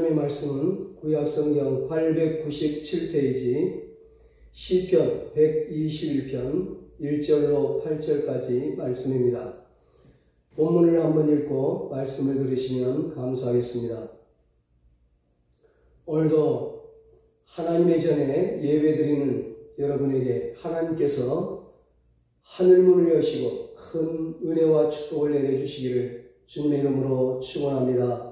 하나님의 말씀은 구약성경 897페이지 시편 121편 1절로 8절까지 말씀입니다. 본문을 한번 읽고 말씀을 들으시면 감사하겠습니다. 오늘도 하나님의 전에 예배드리는 여러분에게 하나님께서 하늘문을 여시고 큰 은혜와 축복을 내려주시기를 주님의 이름으로 축원합니다.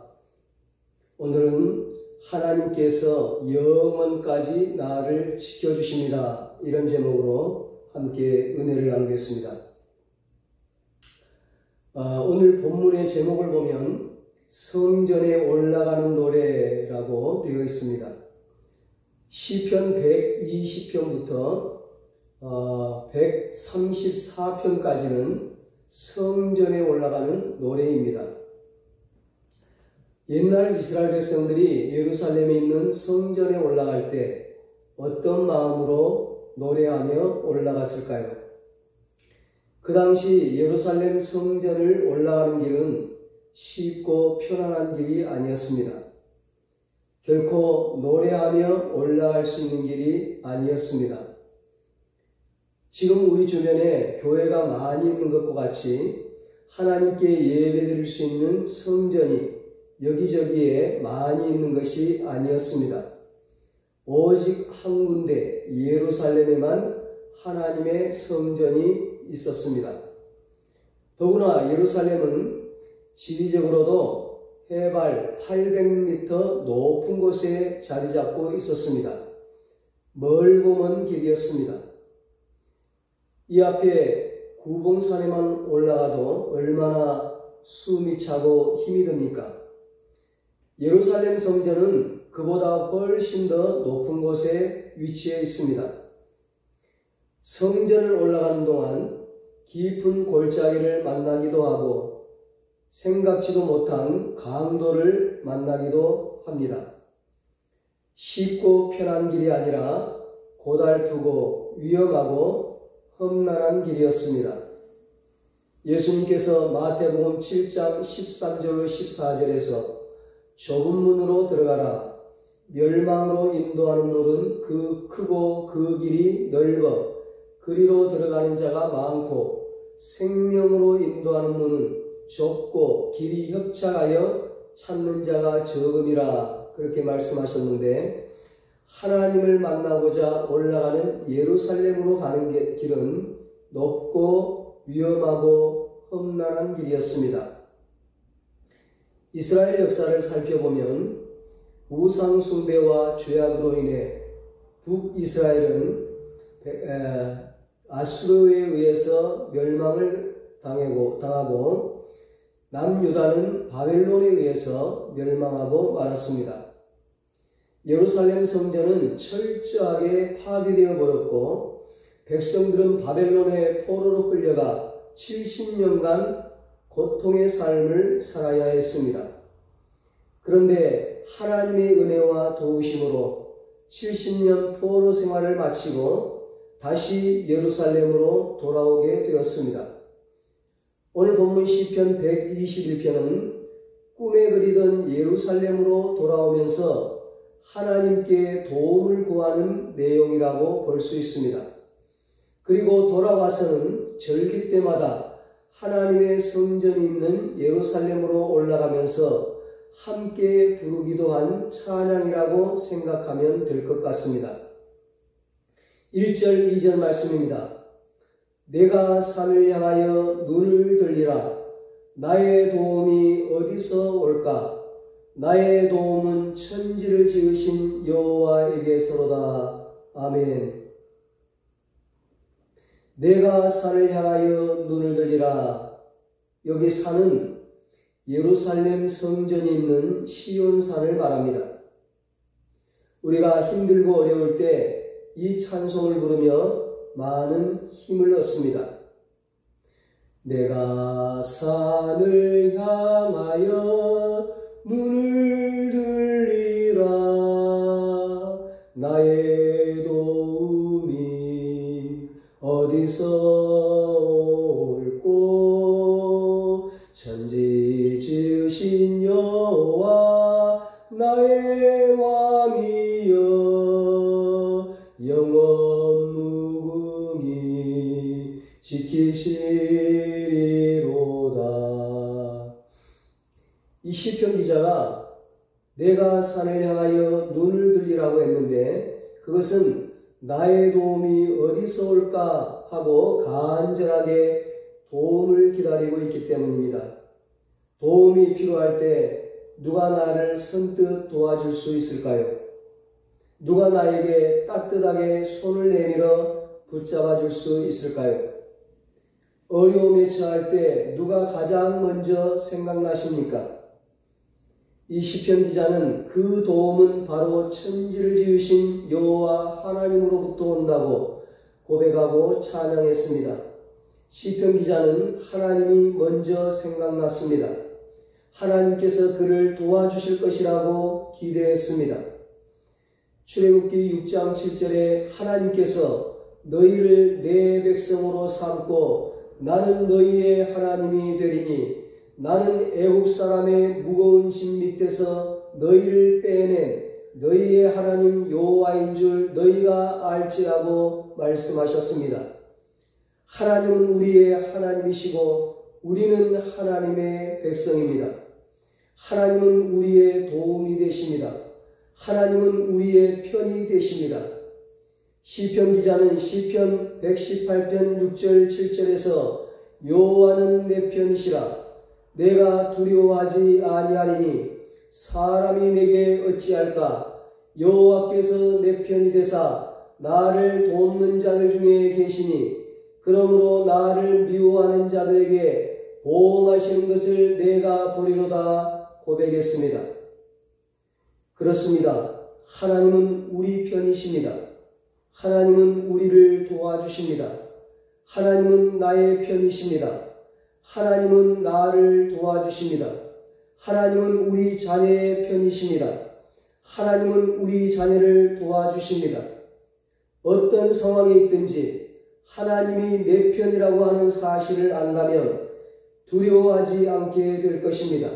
오늘은 하나님께서 영원까지 나를 지켜주십니다. 이런 제목으로 함께 은혜를 나누겠습니다. 오늘 본문의 제목을 보면 성전에 올라가는 노래라고 되어 있습니다. 시편 120편부터 134편까지는 성전에 올라가는 노래입니다. 옛날 이스라엘 백성들이 예루살렘에 있는 성전에 올라갈 때 어떤 마음으로 노래하며 올라갔을까요? 그 당시 예루살렘 성전을 올라가는 길은 쉽고 편안한 길이 아니었습니다. 결코 노래하며 올라갈 수 있는 길이 아니었습니다. 지금 우리 주변에 교회가 많이 있는 것과 같이 하나님께 예배드릴 수 있는 성전이 여기저기에 많이 있는 것이 아니었습니다. 오직 한 군데 예루살렘에만 하나님의 성전이 있었습니다. 더구나 예루살렘은 지리적으로도 해발 800m 높은 곳에 자리 잡고 있었습니다. 멀고 먼 길이었습니다. 이 앞에 구봉산에만 올라가도 얼마나 숨이 차고 힘이 듭니까? 예루살렘 성전은 그보다 훨씬 더 높은 곳에 위치해 있습니다. 성전을 올라가는 동안 깊은 골짜기를 만나기도 하고 생각지도 못한 강도를 만나기도 합니다. 쉽고 편한 길이 아니라 고달프고 위험하고 험난한 길이었습니다. 예수님께서 마태복음 7장 13절로 14절에서 좁은 문으로 들어가라. 멸망으로 인도하는 문은 그 크고 그 길이 넓어 그리로 들어가는 자가 많고 생명으로 인도하는 문은 좁고 길이 협착하여 찾는 자가 적음이라. 그렇게 말씀하셨는데 하나님을 만나고자 올라가는 예루살렘으로 가는 길은 높고 위험하고 험난한 길이었습니다. 이스라엘 역사를 살펴보면 우상 숭배와 죄악으로 인해 북이스라엘은 아수르에 의해서 멸망을 당하고 남유다는 바벨론에 의해서 멸망하고 말았습니다. 예루살렘 성전은 철저하게 파괴되어 버렸고 백성들은 바벨론의 포로로 끌려가 70년간 고통의 삶을 살아야 했습니다. 그런데 하나님의 은혜와 도우심으로 70년 포로 생활을 마치고 다시 예루살렘으로 돌아오게 되었습니다. 오늘 본문 시편 121편은 꿈에 그리던 예루살렘으로 돌아오면서 하나님께 도움을 구하는 내용이라고 볼 수 있습니다. 그리고 돌아와서는 절기 때마다 하나님의 성전이 있는 예루살렘으로 올라가면서 함께 부르기도 한 찬양이라고 생각하면 될 것 같습니다. 1절 2절 말씀입니다. 내가 산을 향하여 눈을 들리라. 나의 도움이 어디서 올까? 나의 도움은 천지를 지으신 여호와에게서로다. 아멘. 내가 산을 향하여 눈을 들리라. 여기 산은 예루살렘 성전이 있는 시온산을 말합니다. 우리가 힘들고 어려울 때 이 찬송을 부르며 많은 힘을 얻습니다. 내가 산을 향하여 눈을 들리라. 나의 도움이 어디서 올꼬? 천지 지으신 여호와 나의 영원 무궁히 지키시리로다. 이 시편 기자가 내가 산을 향하여 눈을 들리라고 했는데 그것은 나의 도움이 어디서 올까 하고 간절하게 도움을 기다리고 있기 때문입니다. 도움이 필요할 때 누가 나를 선뜻 도와줄 수 있을까요? 누가 나에게 따뜻하게 손을 내밀어 붙잡아 줄 수 있을까요? 어려움에 처할 때 누가 가장 먼저 생각나십니까? 이 시편 기자는 그 도움은 바로 천지를 지으신 여호와 하나님으로부터 온다고 고백하고 찬양했습니다. 시편 기자는 하나님이 먼저 생각났습니다. 하나님께서 그를 도와주실 것이라고 기대했습니다. 출애굽기 6장 7절에 하나님께서 너희를 내 백성으로 삼고 나는 너희의 하나님이 되리니 나는 애굽 사람의 무거운 짐 밑에서 너희를 빼낸 너희의 하나님 여호와인 줄 너희가 알지라고 말씀하셨습니다. 하나님은 우리의 하나님이시고 우리는 하나님의 백성입니다. 하나님은 우리의 도움이 되십니다. 하나님은 우리의 편이 되십니다. 시편 기자는 시편 118편 6절 7절에서 여호와는 내 편이시라 내가 두려워하지 아니하리니 사람이 내게 어찌할까 여호와께서 내 편이 되사 나를 돕는 자들 중에 계시니 그러므로 나를 미워하는 자들에게 보응하시는 것을 내가 보리로다 고백했습니다. 그렇습니다. 하나님은 우리 편이십니다. 하나님은 우리를 도와주십니다. 하나님은 나의 편이십니다. 하나님은 나를 도와주십니다. 하나님은 우리 자녀의 편이십니다. 하나님은 우리 자녀를 도와주십니다. 어떤 상황에 있든지 하나님이 내 편이라고 하는 사실을 안다면 두려워하지 않게 될 것입니다.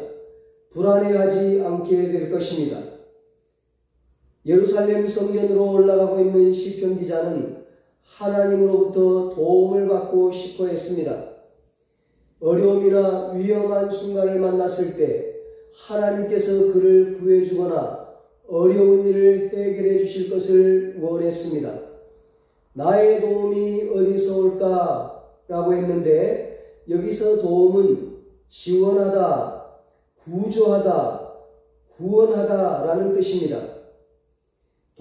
불안해하지 않게 될 것입니다. 예루살렘 성전으로 올라가고 있는 시편 기자는 하나님으로부터 도움을 받고 싶어 했습니다. 어려움이나 위험한 순간을 만났을 때 하나님께서 그를 구해주거나 어려운 일을 해결해 주실 것을 원했습니다. 나의 도움이 어디서 올까? 라고 했는데 여기서 도움은 지원하다, 구조하다, 구원하다 라는 뜻입니다.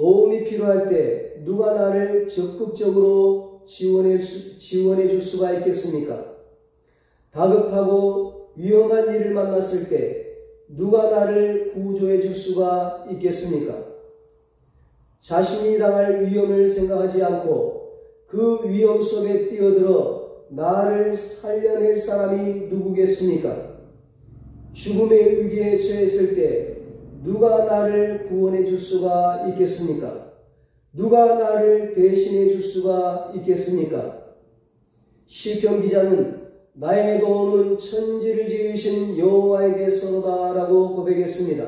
도움이 필요할 때 누가 나를 적극적으로 지원해 줄 수가 있겠습니까? 다급하고 위험한 일을 만났을 때 누가 나를 구조해 줄 수가 있겠습니까? 자신이 당할 위험을 생각하지 않고 그 위험 속에 뛰어들어 나를 살려낼 사람이 누구겠습니까? 죽음의 위기에 처했을 때 누가 나를 구원해 줄 수가 있겠습니까? 누가 나를 대신해 줄 수가 있겠습니까? 시편 기자는 나의 도움은 천지를 지으신 여호와에게서로다 라고 고백했습니다.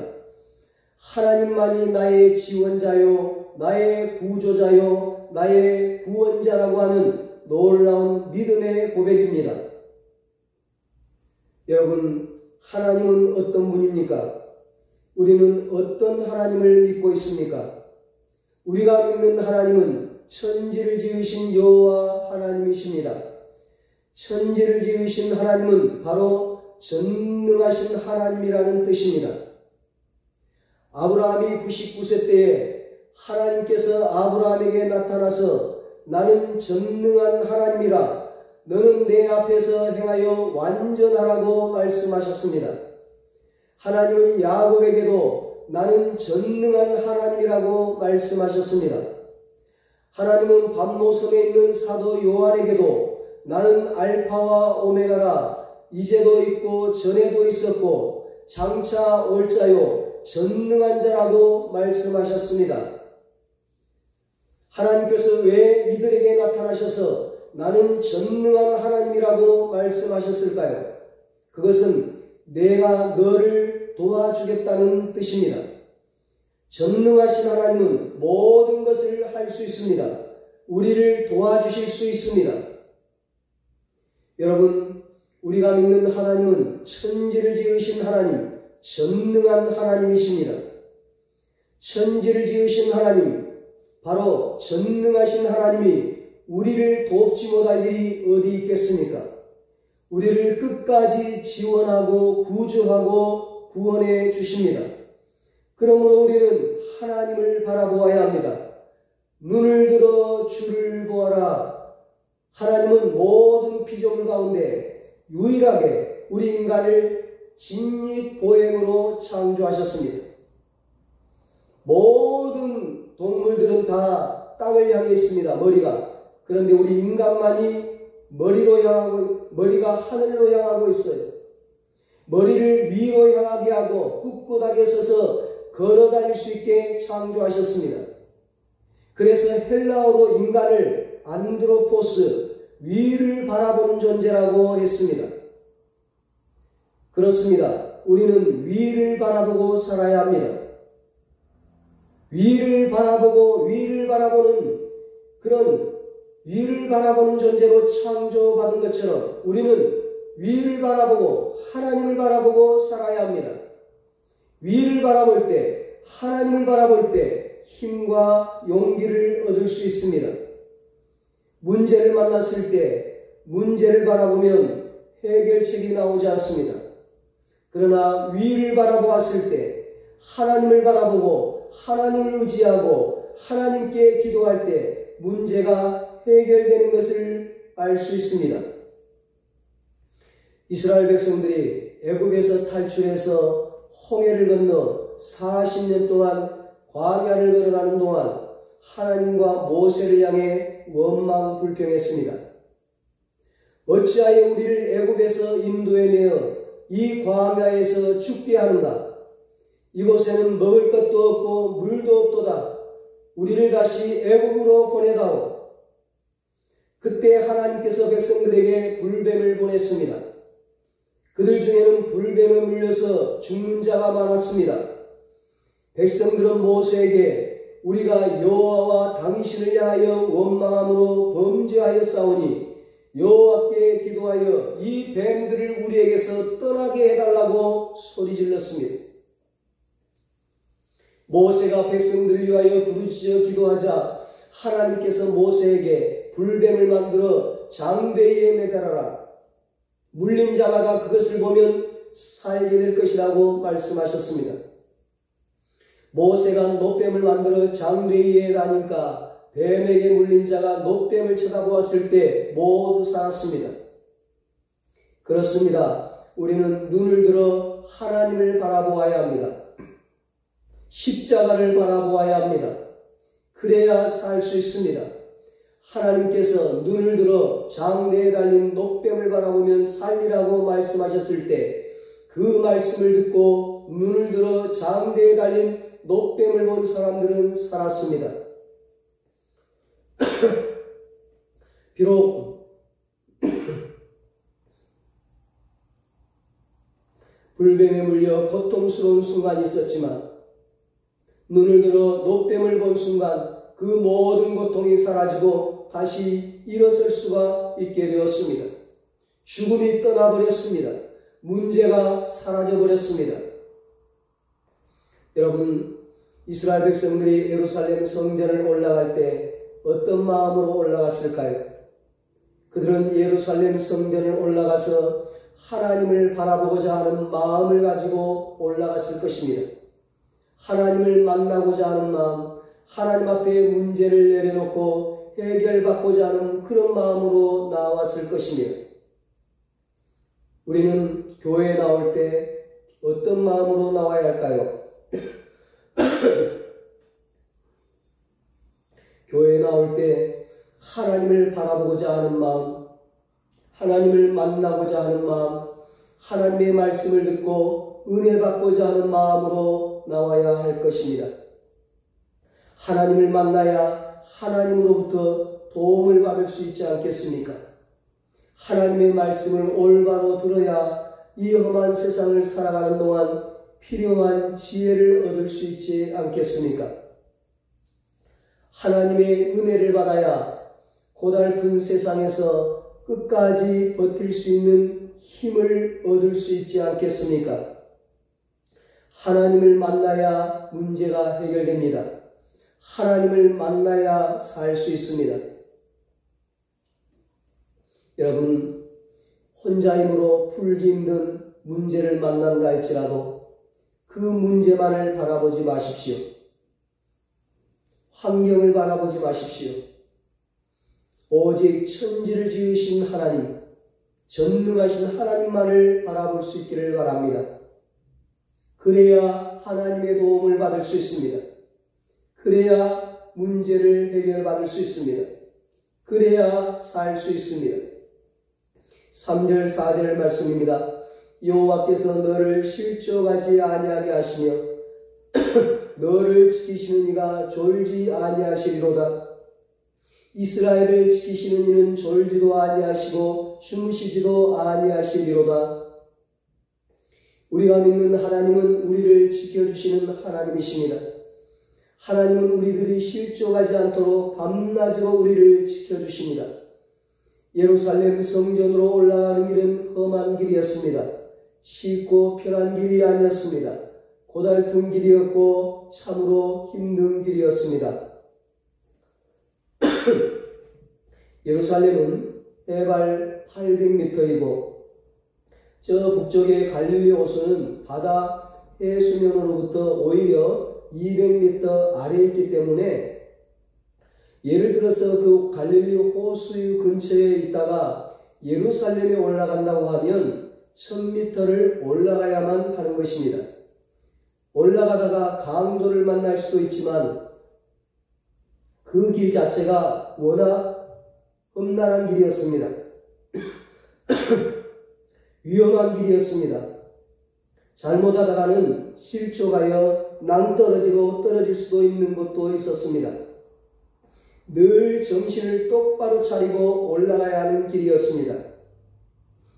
하나님만이 나의 지원자요, 나의 구조자요, 나의 구원자라고 하는 놀라운 믿음의 고백입니다. 여러분, 하나님은 어떤 분입니까? 우리는 어떤 하나님을 믿고 있습니까? 우리가 믿는 하나님은 천지를 지으신 여호와 하나님이십니다. 천지를 지으신 하나님은 바로 전능하신 하나님이라는 뜻입니다. 아브라함이 99세 때에 하나님께서 아브라함에게 나타나서 나는 전능한 하나님이라 너는 내 앞에서 행하여 완전하라고 말씀하셨습니다. 하나님은 야곱에게도 나는 전능한 하나님이라고 말씀하셨습니다. 하나님은 밤모섬에 있는 사도 요한에게도 나는 알파와 오메가라 이제도 있고 전에도 있었고 장차 올 자요 전능한 자라고 말씀하셨습니다. 하나님께서 왜 이들에게 나타나셔서 나는 전능한 하나님이라고 말씀하셨을까요? 그것은 내가 너를 도와주겠다는 뜻입니다. 전능하신 하나님은 모든 것을 할 수 있습니다. 우리를 도와주실 수 있습니다. 여러분, 우리가 믿는 하나님은 천지를 지으신 하나님, 전능한 하나님이십니다. 천지를 지으신 하나님, 바로 전능하신 하나님이 우리를 돕지 못할 일이 어디 있겠습니까? 우리를 끝까지 지원하고 구주하고 구원해 주십니다. 그러므로 우리는 하나님을 바라보아야 합니다. 눈을 들어 주를 보아라. 하나님은 모든 피조물 가운데 유일하게 우리 인간을 직립보행으로 창조하셨습니다. 모든 동물들은 다 땅을 향해 있습니다. 머리가. 그런데 우리 인간만이 머리가 하늘로 향하고 있어요. 머리를 위로 향하게 하고 꿋꿋하게 서서 걸어 다닐 수 있게 창조하셨습니다. 그래서 헬라어로 인간을 안드로포스, 위를 바라보는 존재라고 했습니다. 그렇습니다. 우리는 위를 바라보고 살아야 합니다. 위를 바라보는 그런 위를 바라보는 존재로 창조받은 것처럼 우리는 위를 바라보고 하나님을 바라보고 살아야 합니다. 위를 바라볼 때, 하나님을 바라볼 때 힘과 용기를 얻을 수 있습니다. 문제를 만났을 때 문제를 바라보면 해결책이 나오지 않습니다. 그러나 위를 바라보았을 때 하나님을 바라보고 하나님을 의지하고 하나님께 기도할 때 문제가 해결되는 것을 알 수 있습니다. 이스라엘 백성들이 애굽에서 탈출해서 홍해를 건너 40년 동안 광야를 걸어가는 동안 하나님과 모세를 향해 원망불평했습니다. 어찌하여 우리를 애굽에서 인도해내어 이 광야에서 죽게 하는가? 이곳에는 먹을 것도 없고 물도 없도다. 우리를 다시 애굽으로 보내다오. 그때 하나님께서 백성들에게 불뱀을 보냈습니다. 그들 중에는 불뱀에 물려서 죽는 자가 많았습니다. 백성들은 모세에게 우리가 여호와와 당신을 향하여 원망함으로 범죄하였사오니 여호와께 기도하여 이 뱀들을 우리에게서 떠나게 해달라고 소리질렀습니다. 모세가 백성들을 위하여 부르짖어 기도하자 하나님께서 모세에게 불뱀을 만들어 장대에 매달아라. 물린 자마다 그것을 보면 살게 될 것이라고 말씀하셨습니다. 모세가 놋뱀을 만들어 장대에 다니까 뱀에게 물린 자가 놋뱀을 쳐다보았을 때 모두 살았습니다. 그렇습니다. 우리는 눈을 들어 하나님을 바라보아야 합니다. 십자가를 바라보아야 합니다. 그래야 살 수 있습니다. 하나님께서 눈을 들어 장대에 달린 놋뱀을 바라보면 살리라고 말씀하셨을 때 그 말씀을 듣고 눈을 들어 장대에 달린 놋뱀을 본 사람들은 살았습니다. 비록 불뱀에 물려 고통스러운 순간이 있었지만 눈을 들어 놋뱀을 본 순간 그 모든 고통이 사라지고 다시 일어설 수가 있게 되었습니다. 죽음이 떠나버렸습니다. 문제가 사라져버렸습니다. 여러분, 이스라엘 백성들이 예루살렘 성전을 올라갈 때 어떤 마음으로 올라갔을까요? 그들은 예루살렘 성전을 올라가서 하나님을 바라보고자 하는 마음을 가지고 올라갔을 것입니다. 하나님을 만나고자 하는 마음, 하나님 앞에 문제를 내려놓고 해결받고자 하는 그런 마음으로 나왔을 것입니다. 우리는 교회에 나올 때 어떤 마음으로 나와야 할까요? 교회에 나올 때 하나님을 바라보고자 하는 마음, 하나님을 만나고자 하는 마음, 하나님의 말씀을 듣고 은혜 받고자 하는 마음으로 나와야 할 것입니다. 하나님을 만나야 하나님으로부터 도움을 받을 수 있지 않겠습니까? 하나님의 말씀을 올바로 들어야 이 험한 세상을 살아가는 동안 필요한 지혜를 얻을 수 있지 않겠습니까? 하나님의 은혜를 받아야 고달픈 세상에서 끝까지 버틸 수 있는 힘을 얻을 수 있지 않겠습니까? 하나님을 만나야 문제가 해결됩니다. 하나님을 만나야 살 수 있습니다. 여러분, 혼자 힘으로 풀기 힘든 문제를 만난다 할지라도 그 문제만을 바라보지 마십시오. 환경을 바라보지 마십시오. 오직 천지를 지으신 하나님, 전능하신 하나님만을 바라볼 수 있기를 바랍니다. 그래야 하나님의 도움을 받을 수 있습니다. 그래야 문제를 해결받을 수 있습니다. 그래야 살 수 있습니다. 3절 4절 말씀입니다. 여호와께서 너를 실족하지 아니하게 하시며 너를 지키시는 이가 졸지 아니하시리로다. 이스라엘을 지키시는 이는 졸지도 아니하시고 주무시지도 아니하시리로다. 우리가 믿는 하나님은 우리를 지켜주시는 하나님이십니다. 하나님은 우리들이 실족하지 않도록 밤낮으로 우리를 지켜주십니다. 예루살렘 성전으로 올라가는 길은 험한 길이었습니다. 쉽고 편한 길이 아니었습니다. 고달픈 길이었고 참으로 힘든 길이었습니다. 예루살렘은 해발 800m이고 저 북쪽의 갈릴리 호수는 바다 해수면으로부터 오히려 200m 아래에 있기 때문에 예를 들어서 그 갈릴리 호수 근처에 있다가 예루살렘에 올라간다고 하면 1000m를 올라가야만 하는 것입니다. 올라가다가 강도를 만날 수도 있지만 그 길 자체가 워낙 험난한 길이었습니다. 위험한 길이었습니다. 잘못하다가는 실족하여 낭떠러지로 떨어질 수도 있는 것도 있었습니다. 늘 정신을 똑바로 차리고 올라가야 하는 길이었습니다.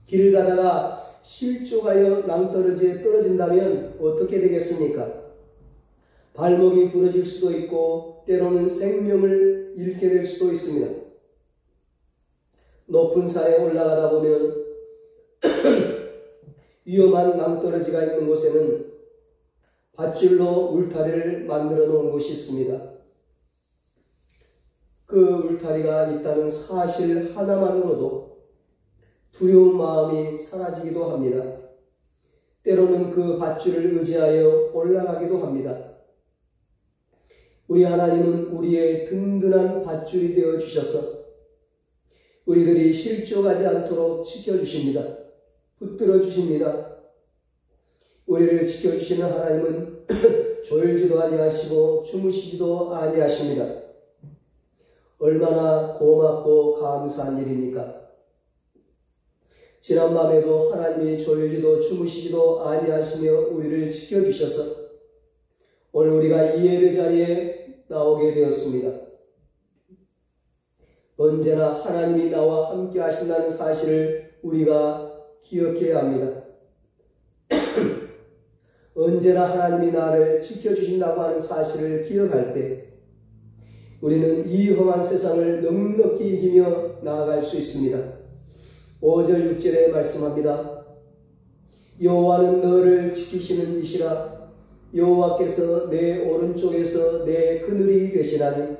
길을 가다가 실족하여 낭떠러지에 떨어진다면 어떻게 되겠습니까? 발목이 부러질 수도 있고 때로는 생명을 잃게 될 수도 있습니다. 높은 산에 올라가다 보면 위험한 낭떠러지가 있는 곳에는 밧줄로 울타리를 만들어 놓은 곳이 있습니다. 그 울타리가 있다는 사실 하나만으로도 두려운 마음이 사라지기도 합니다. 때로는 그 밧줄을 의지하여 올라가기도 합니다. 우리 하나님은 우리의 든든한 밧줄이 되어 주셔서 우리들이 실족하지 않도록 지켜주십니다. 붙들어 주십니다. 우리를 지켜주시는 하나님은 졸지도 아니하시고 주무시지도 아니하십니다. 얼마나 고맙고 감사한 일입니까? 지난밤에도 하나님이 졸지도 주무시지도 아니하시며 우리를 지켜주셔서 오늘 우리가 이 예배 자리에 나오게 되었습니다. 언제나 하나님이 나와 함께 하신다는 사실을 우리가 기억해야 합니다. 언제나 하나님이 나를 지켜주신다고 하는 사실을 기억할 때 우리는 이 험한 세상을 넉넉히 이기며 나아갈 수 있습니다. 5절 6절에 말씀합니다. 여호와는 너를 지키시는 이시라. 여호와께서 내 오른쪽에서 내 그늘이 되시나니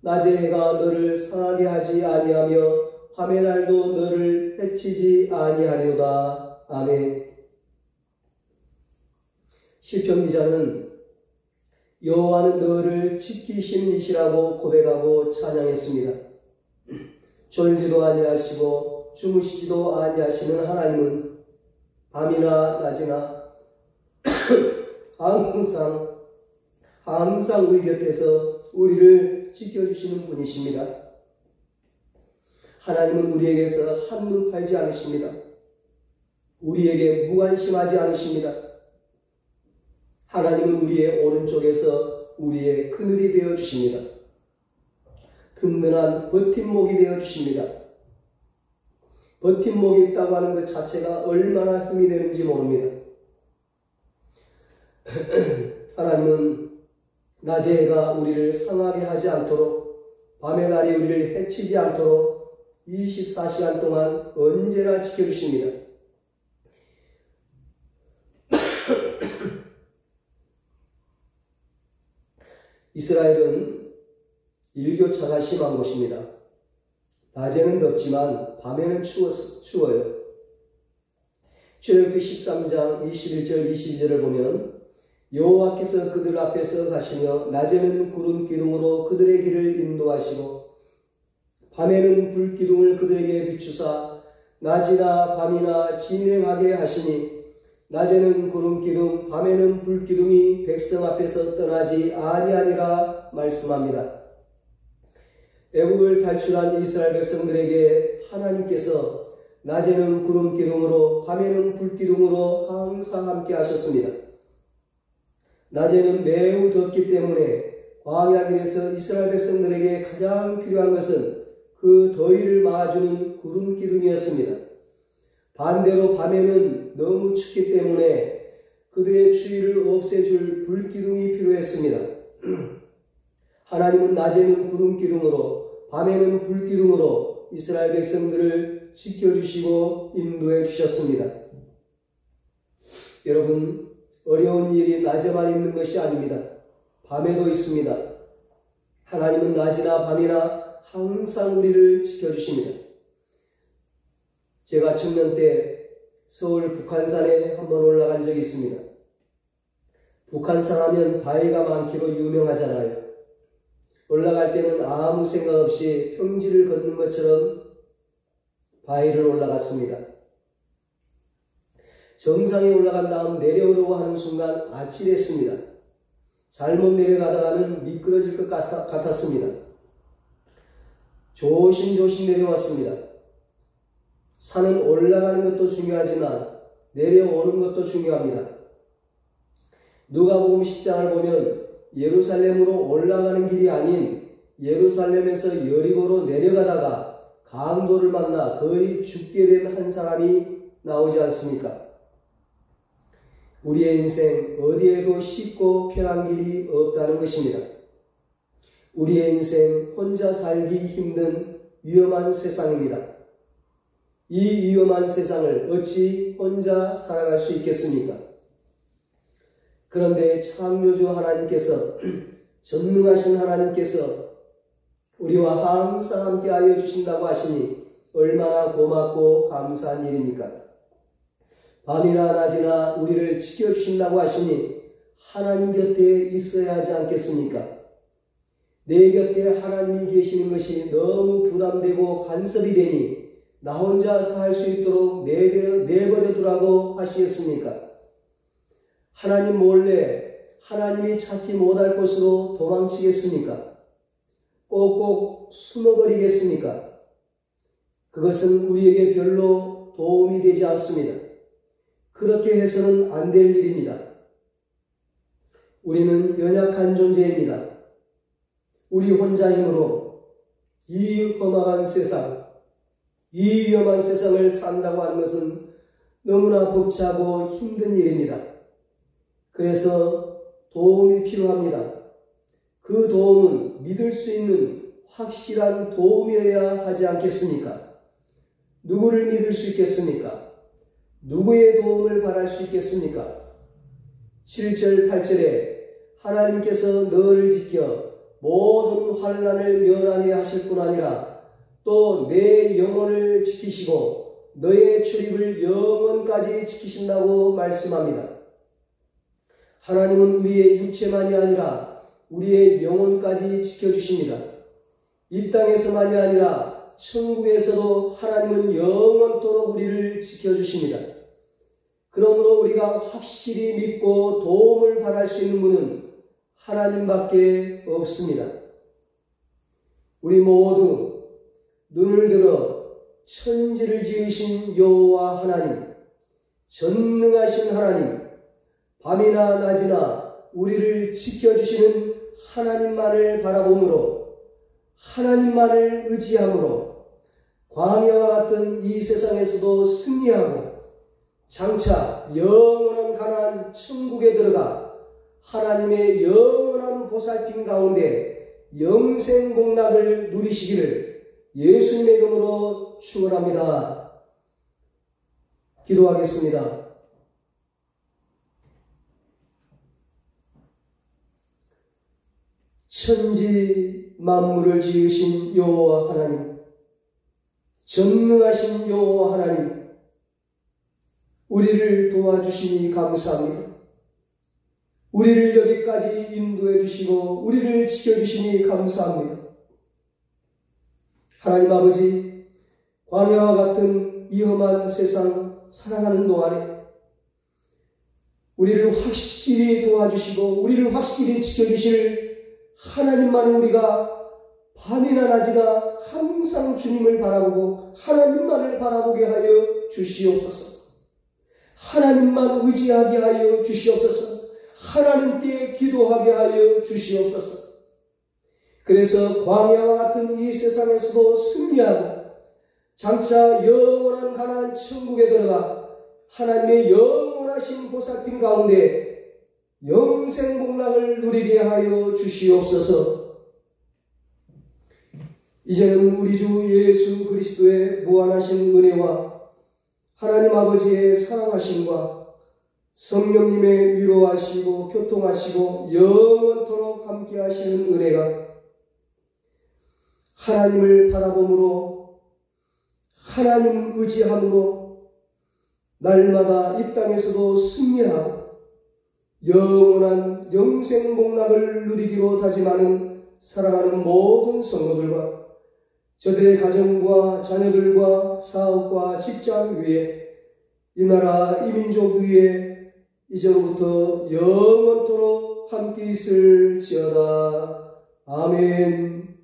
낮의 해가 너를 상하게 하지 아니하며 밤의 날도 너를 해치지 아니하리로다. 아멘. 시편 기자는 여호와는 너를 지키시는 이시라고 고백하고 찬양했습니다. 졸지도 아니하시고 주무시지도 아니하시는 하나님은 밤이나 낮이나 항상 우리 곁에서 우리를 지켜주시는 분이십니다. 하나님은 우리에게서 한눈 팔지 않으십니다. 우리에게 무관심하지 않으십니다. 하나님은 우리의 오른쪽에서 우리의 그늘이 되어 주십니다. 든든한 버팀목이 되어 주십니다. 버팀목이 있다고 하는 것 자체가 얼마나 힘이 되는지 모릅니다. 하나님은 낮의 해가 우리를 상하게 하지 않도록 밤의 달이 우리를 해치지 않도록 24시간 동안 언제나 지켜주십니다. 이스라엘은 일교차가 심한 곳입니다. 낮에는 덥지만 밤에는 추워요. 출애굽기 13장 21절 22절을 보면 여호와께서 그들 앞에서 가시며 낮에는 구름 기둥으로 그들의 길을 인도하시고 밤에는 불 기둥을 그들에게 비추사 낮이나 밤이나 진행하게 하시니 낮에는 구름 기둥 밤에는 불 기둥이 백성 앞에서 떠나지 아니하니라 말씀합니다. 애굽을 탈출한 이스라엘 백성들에게 하나님께서 낮에는 구름 기둥으로 밤에는 불 기둥으로 항상 함께 하셨습니다. 낮에는 매우 덥기 때문에 광야 길에서 이스라엘 백성들에게 가장 필요한 것은 그 더위를 막아주는 구름 기둥이었습니다. 반대로 밤에는 너무 춥기 때문에 그들의 추위를 없애줄 불 기둥이 필요했습니다. 하나님은 낮에는 구름 기둥으로 밤에는 불 기둥으로 이스라엘 백성들을 지켜주시고 인도해 주셨습니다. 여러분, 어려운 일이 낮에만 있는 것이 아닙니다. 밤에도 있습니다. 하나님은 낮이나 밤이나 항상 우리를 지켜주십니다. 제가 청년 때 서울 북한산에 한번 올라간 적이 있습니다. 북한산 하면 바위가 많기로 유명하잖아요. 올라갈 때는 아무 생각 없이 평지를 걷는 것처럼 바위를 올라갔습니다. 정상에 올라간 다음 내려오려고 하는 순간 아찔했습니다. 잘못 내려가다가는 미끄러질 것 같았습니다. 조심조심 내려왔습니다. 산은 올라가는 것도 중요하지만 내려오는 것도 중요합니다. 누가복음 10장을 보면 예루살렘으로 올라가는 길이 아닌 예루살렘에서 여리고로 내려가다가 강도를 만나 거의 죽게 된 한 사람이 나오지 않습니까? 우리의 인생 어디에도 쉽고 편한 길이 없다는 것입니다. 우리의 인생 혼자 살기 힘든 위험한 세상입니다. 이 위험한 세상을 어찌 혼자 살아갈 수 있겠습니까? 그런데 창조주 하나님께서 전능하신 하나님께서 우리와 항상 함께하여 주신다고 하시니 얼마나 고맙고 감사한 일입니까? 밤이나 낮이나 우리를 지켜주신다고 하시니 하나님 곁에 있어야 하지 않겠습니까? 내 곁에 하나님이 계시는 것이 너무 부담되고 간섭이 되니 나 혼자 살 수 있도록 내버려 두라고 하시겠습니까? 하나님 몰래 하나님이 찾지 못할 곳으로 도망치겠습니까? 꼭꼭 숨어버리겠습니까? 그것은 우리에게 별로 도움이 되지 않습니다. 그렇게 해서는 안 될 일입니다. 우리는 연약한 존재입니다. 우리 혼자 힘으로 이 험악한 세상, 이 위험한 세상을 산다고 하는 것은 너무나 벅차고 힘든 일입니다. 그래서 도움이 필요합니다. 그 도움은 믿을 수 있는 확실한 도움이어야 하지 않겠습니까? 누구를 믿을 수 있겠습니까? 누구의 도움을 바랄 수 있겠습니까? 7절 8절에 하나님께서 너를 지켜 모든 환난을 면하게 하실 뿐 아니라 또 내 영혼을 지키시고 너의 출입을 영원까지 지키신다고 말씀합니다. 하나님은 우리의 육체만이 아니라 우리의 영혼까지 지켜주십니다. 이 땅에서만이 아니라 천국에서도 하나님은 영원토록 우리를 지켜주십니다. 그러므로 우리가 확실히 믿고 도움을 바랄 수 있는 분은 하나님밖에 없습니다. 우리 모두 눈을 들어 천지를 지으신 여호와 하나님, 전능하신 하나님, 밤이나 낮이나 우리를 지켜주시는 하나님만을 바라보므로 하나님만을 의지함으로 광야와 같은 이 세상에서도 승리하고 장차 영원한 가나안 천국에 들어가 하나님의 영원한 보살핌 가운데 영생복락을 누리시기를 예수님의 이름으로 축원합니다. 기도하겠습니다. 천지 만물을 지으신 여호와 하나님, 전능하신 여호와 하나님, 우리를 도와주시니 감사합니다. 우리를 여기까지 인도해 주시고 우리를 지켜주시니 감사합니다. 하나님 아버지, 광야와 같은 위험한 세상 살아가는 동안에 우리를 확실히 도와주시고 우리를 확실히 지켜주실 하나님만을 우리가 밤이나 낮이나 항상 주님을 바라보고 하나님만을 바라보게 하여 주시옵소서. 하나님만 의지하게 하여 주시옵소서. 하나님께 기도하게 하여 주시옵소서. 그래서 광야와 같은 이 세상에서도 승리하고 장차 영원한 가나안 천국에 들어가 하나님의 영원하신 보살핌 가운데 영생복락을 누리게 하여 주시옵소서. 이제는 우리 주 예수 그리스도의 무한하신 은혜와 하나님 아버지의 사랑하심과 성령님의 위로하시고 교통하시고 영원토록 함께 하시는 은혜가 하나님을 바라봄으로 하나님 의지함으로 날마다 이 땅에서도 승리하고 영원한 영생복락을 누리기로 다짐하는 사랑하는 모든 성도들과 저들의 가정과 자녀들과 사업과 직장 위에 이 나라 이 민족 위에 이제로부터 영원토록 함께 있을지어다. 아멘.